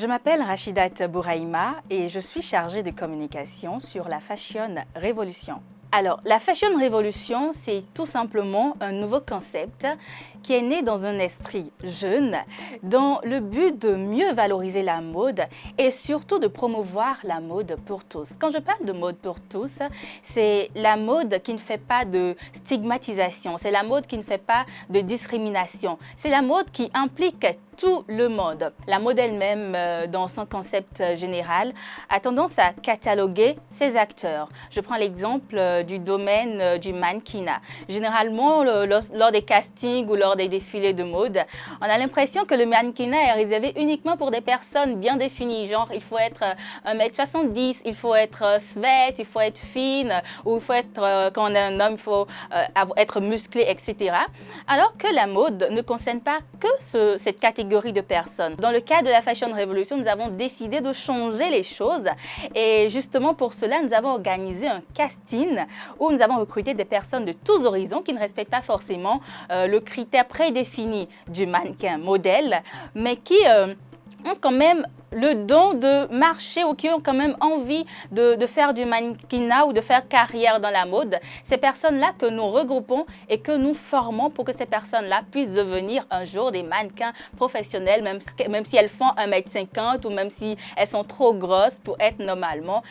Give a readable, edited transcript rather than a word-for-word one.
Je m'appelle Rachidat Bouraïma et je suis chargée de communication sur la Fashion Révolution. Alors, la Fashion Révolution, c'est tout simplement un nouveau concept qui est né dans un esprit jeune, dans le but de mieux valoriser la mode et surtout de promouvoir la mode pour tous. Quand je parle de mode pour tous, c'est la mode qui ne fait pas de stigmatisation, c'est la mode qui ne fait pas de discrimination, c'est la mode qui implique tout le monde. La mode elle-même, dans son concept général, a tendance à cataloguer ses acteurs. Je prends l'exemple du domaine du mannequinat. Généralement, lors des castings ou lors des défilés de mode, on a l'impression que le mannequinat est réservé uniquement pour des personnes bien définies. Genre, il faut être 1m70, il faut être svelte, il faut être fine, ou il faut être, quand on est un homme, il faut être musclé, etc. Alors que la mode ne concerne pas que cette catégorie de personnes. Dans le cadre de la Fashion Révolution, nous avons décidé de changer les choses et justement pour cela, nous avons organisé un casting où nous avons recruté des personnes de tous horizons qui ne respectent pas forcément le critère prédéfini du mannequin modèle, mais qui ont quand même le don de marcher ou qui ont quand même envie de faire du mannequinat ou de faire carrière dans la mode. Ces personnes-là que nous regroupons et que nous formons pour que ces personnes-là puissent devenir un jour des mannequins professionnels, même si elles font 1m50 ou même si elles sont trop grosses pour être normalement